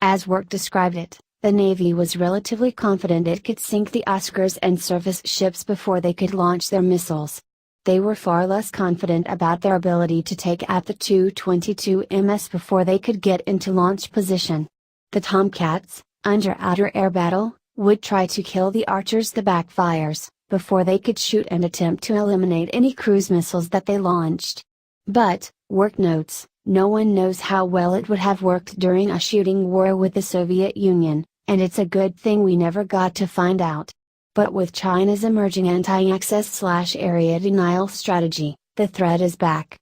As Work described it, the Navy was relatively confident it could sink the Oscars and surface ships before they could launch their missiles. They were far less confident about their ability to take out the Tu-22 MS before they could get into launch position. The Tomcats, under outer air battle, would try to kill the Archers, the Backfires, before they could shoot and attempt to eliminate any cruise missiles that they launched. But, Work notes, no one knows how well it would have worked during a shooting war with the Soviet Union, and it's a good thing we never got to find out. But with China's emerging anti-access/area denial strategy, the threat is back.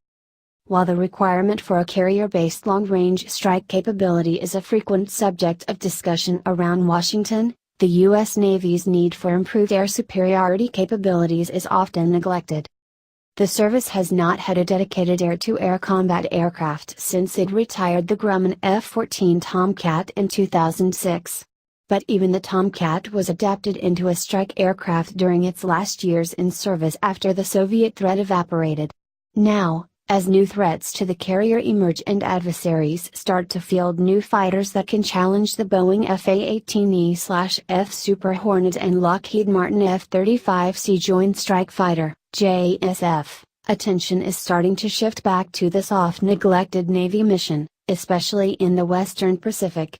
While the requirement for a carrier-based long-range strike capability is a frequent subject of discussion around Washington, the U.S. Navy's need for improved air superiority capabilities is often neglected. The service has not had a dedicated air-to-air combat aircraft since it retired the Grumman F-14 Tomcat in 2006. But even the Tomcat was adapted into a strike aircraft during its last years in service after the Soviet threat evaporated. Now, as new threats to the carrier emerge and adversaries start to field new fighters that can challenge the Boeing F/A-18E/F Super Hornet and Lockheed Martin F-35C Joint Strike Fighter, JSF, attention is starting to shift back to this oft-neglected Navy mission, especially in the Western Pacific.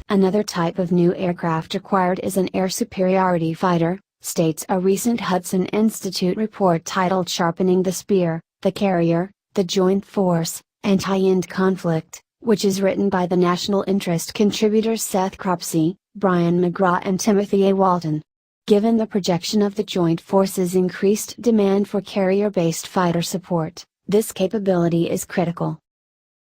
Another type of new aircraft required is an air superiority fighter, states a recent Hudson Institute report titled Sharpening the Spear, the Carrier, the Joint Force, Anti-End Conflict, which is written by the national interest contributors Seth Cropsey, Brian McGraw and Timothy A. Walton. Given the projection of the Joint Force's increased demand for carrier-based fighter support, this capability is critical.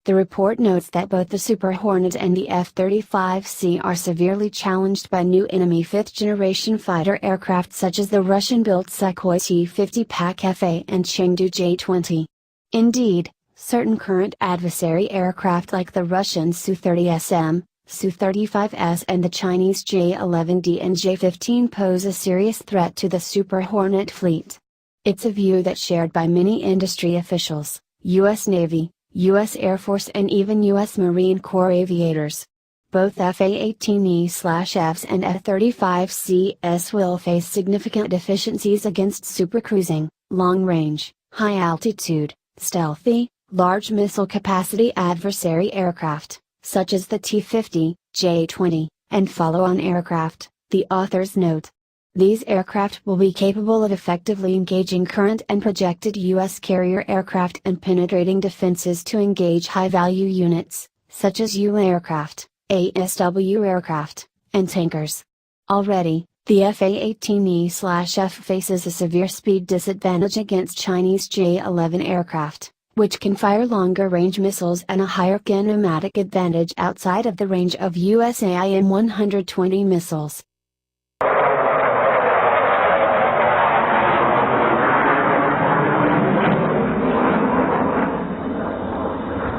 The report notes that both the Super Hornet and the F-35C are severely challenged by new enemy fifth-generation fighter aircraft such as the Russian-built Sukhoi T-50 PAK-FA and Chengdu J-20. Indeed, certain current adversary aircraft like the Russian Su-30SM, Su-35S and the Chinese J-11D and J-15 pose a serious threat to the Super Hornet fleet. It's a view that's shared by many industry officials, U.S. Navy, U.S. Air Force and even U.S. Marine Corps aviators. Both F/A-18E/Fs and F-35Cs will face significant deficiencies against supercruising, long-range, high-altitude, stealthy, large missile capacity adversary aircraft, such as the T-50, J-20, and follow-on aircraft, the authors note. These aircraft will be capable of effectively engaging current and projected U.S. carrier aircraft and penetrating defenses to engage high-value units, such as U aircraft, ASW aircraft, and tankers. Already, the F/A-18E/F faces a severe speed disadvantage against Chinese J-11 aircraft, which can fire longer-range missiles and a higher kinematic advantage outside of the range of US AIM-120 missiles.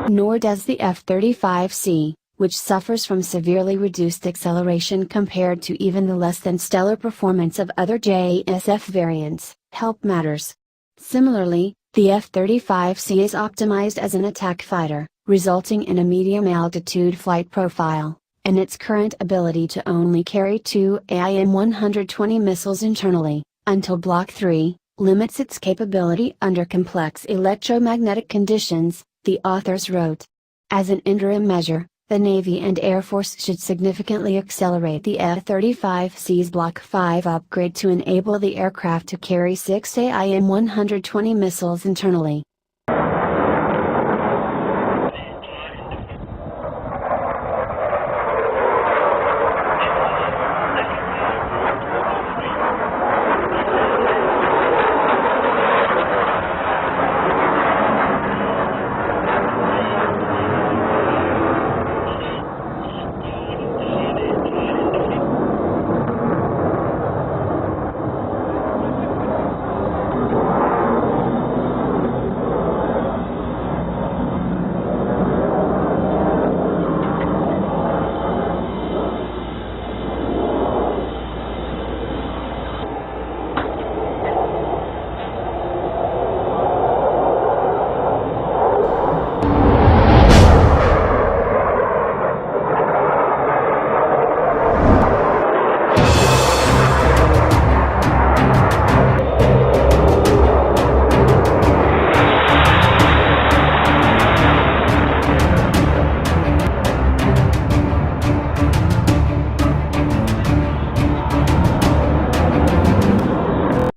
Nor does the F-35C, which suffers from severely reduced acceleration compared to even the less than stellar performance of other JSF variants, help matters. Similarly, the F-35C is optimized as an attack fighter, resulting in a medium-altitude flight profile, and its current ability to only carry 2 AIM-120 missiles internally, until Block 3, limits its capability under complex electromagnetic conditions, the authors wrote. As an interim measure, the Navy and Air Force should significantly accelerate the F-35C's Block 5 upgrade to enable the aircraft to carry 6 AIM-120 missiles internally.